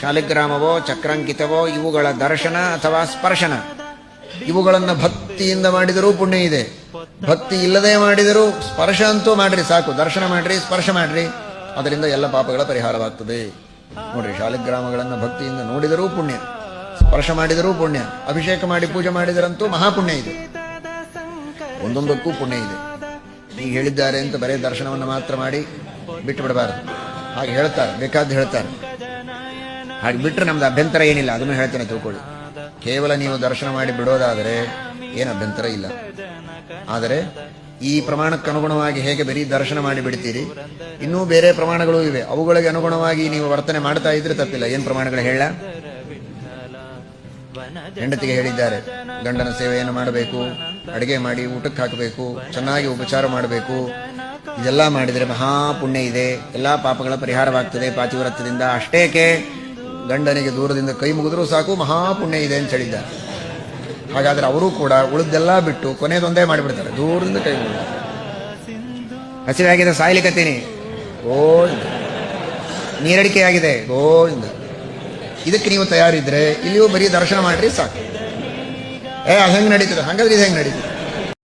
ಶಾಲಿಗ್ರಾಮವೋ ಚಕ್ರಾಂಕಿತವೋ ಇವುಗಳ ದರ್ಶನ ಅಥವಾ ಸ್ಪರ್ಶನ, ಇವುಗಳನ್ನು ಭಕ್ತಿಯಿಂದ ಮಾಡಿದರೂ ಪುಣ್ಯ ಇದೆ. ಭಕ್ತಿ ಇಲ್ಲದೆ ಮಾಡಿದರೂ ಸ್ಪರ್ಶ ಅಂತೂ ಮಾಡ್ರಿ ಸಾಕು. ದರ್ಶನ ಮಾಡ್ರಿ, ಸ್ಪರ್ಶ ಮಾಡ್ರಿ, ಅದರಿಂದ ಎಲ್ಲ ಪಾಪಗಳ ಪರಿಹಾರವಾಗ್ತದೆ. ನೋಡ್ರಿ, ಶಾಲಿಗ್ರಾಮಗಳನ್ನು ಭಕ್ತಿಯಿಂದ ನೋಡಿದರೂ ಪುಣ್ಯ, ಸ್ಪರ್ಶ ಮಾಡಿದರೂ ಪುಣ್ಯ, ಅಭಿಷೇಕ ಮಾಡಿ ಪೂಜೆ ಮಾಡಿದರಂತೂ ಮಹಾಪುಣ್ಯ ಇದೆ. ಒಂದೊಂದಕ್ಕೂ ಪುಣ್ಯ ಇದೆ. ಈಗ ಹೇಳಿದ್ದಾರೆ ಅಂತ ಬರೇ ದರ್ಶನವನ್ನು ಮಾತ್ರ ಮಾಡಿ ಬಿಟ್ಟು ಬಿಡಬಾರದು. ಹಾಗೆ ಹೇಳ್ತಾರೆ, ಬೇಕಾದ್ದು ಹೇಳ್ತಾರೆ. ಹಾಗೆ ಬಿಟ್ಟರೆ ನಮ್ದು ಅಭ್ಯಂತರ ಏನಿಲ್ಲ, ಅದನ್ನು ಹೇಳ್ತೇನೆ ತಿಳ್ಕೊಳ್ಳಿ. ಕೇವಲ ನೀವು ದರ್ಶನ ಮಾಡಿ ಬಿಡೋದಾದರೆ ಏನು ಅಭ್ಯಂತರ ಇಲ್ಲ. ಆದರೆ ಈ ಪ್ರಮಾಣಕ್ಕೆ ಅನುಗುಣವಾಗಿ ಹೇಗೆ ಬರೀ ದರ್ಶನ ಮಾಡಿ ಬಿಡ್ತೀರಿ, ಇನ್ನೂ ಬೇರೆ ಪ್ರಮಾಣಗಳು ಇವೆ. ಅವುಗಳಿಗೆ ಅನುಗುಣವಾಗಿ ನೀವು ವರ್ತನೆ ಮಾಡ್ತಾ ಇದ್ರೆ ತಪ್ಪಿಲ್ಲ. ಏನು ಪ್ರಮಾಣಗಳು ಹೇಳ? ಹೆಂಡತಿಗೆ ಹೇಳಿದ್ದಾರೆ, ಗಂಡನ ಸೇವೆಯನ್ನು ಮಾಡಬೇಕು, ಅಡುಗೆ ಮಾಡಿ ಊಟಕ್ಕೆ ಹಾಕಬೇಕು, ಚೆನ್ನಾಗಿ ಉಪಚಾರ ಮಾಡಬೇಕು. ಇದೆಲ್ಲ ಮಾಡಿದರೆ ಮಹಾಪುಣ್ಯ ಇದೆ, ಎಲ್ಲ ಪಾಪಗಳ ಪರಿಹಾರವಾಗ್ತದೆ ಪಾತಿವ್ರತ್ಯದಿಂದ. ಅಷ್ಟೇಕೆ ಗಂಡನಿಗೆ ದೂರದಿಂದ ಕೈ ಮುಗಿದ್ರೂ ಸಾಕು, ಮಹಾಪುಣ್ಯ ಇದೆ ಅಂತ ಹೇಳಿದ್ದಾರೆ. ಹಾಗಾದ್ರೆ ಅವರು ಕೂಡ ಉಳಿದೆಲ್ಲ ಬಿಟ್ಟು ಕೊನೆಯದೊಂದೇ ಮಾಡಿಬಿಡ್ತಾರೆ, ದೂರದಿಂದ ಕೈ ಮುಗಿದ. ಹಸಿವೆ ಆಗಿದೆ, ಸಾಯ್ಲಿಕತ್ತೀನಿ, ಗೋವಿಂದ. ನೀರಡಿಕೆ ಆಗಿದೆ, ಗೋವಿಂದ. ಇದಕ್ಕೆ ನೀವು ತಯಾರಿದ್ರೆ ಇಲ್ಲಿಯೂ ಬರೀ ದರ್ಶನ ಮಾಡ್ರಿ ಸಾಕು. ಅದು ಹೆಂಗೆ ನಡೀತದೆ? ಹಾಗಾದ್ರೆ ಇದು ಹೆಂಗೆ ನಡೀತದೆ?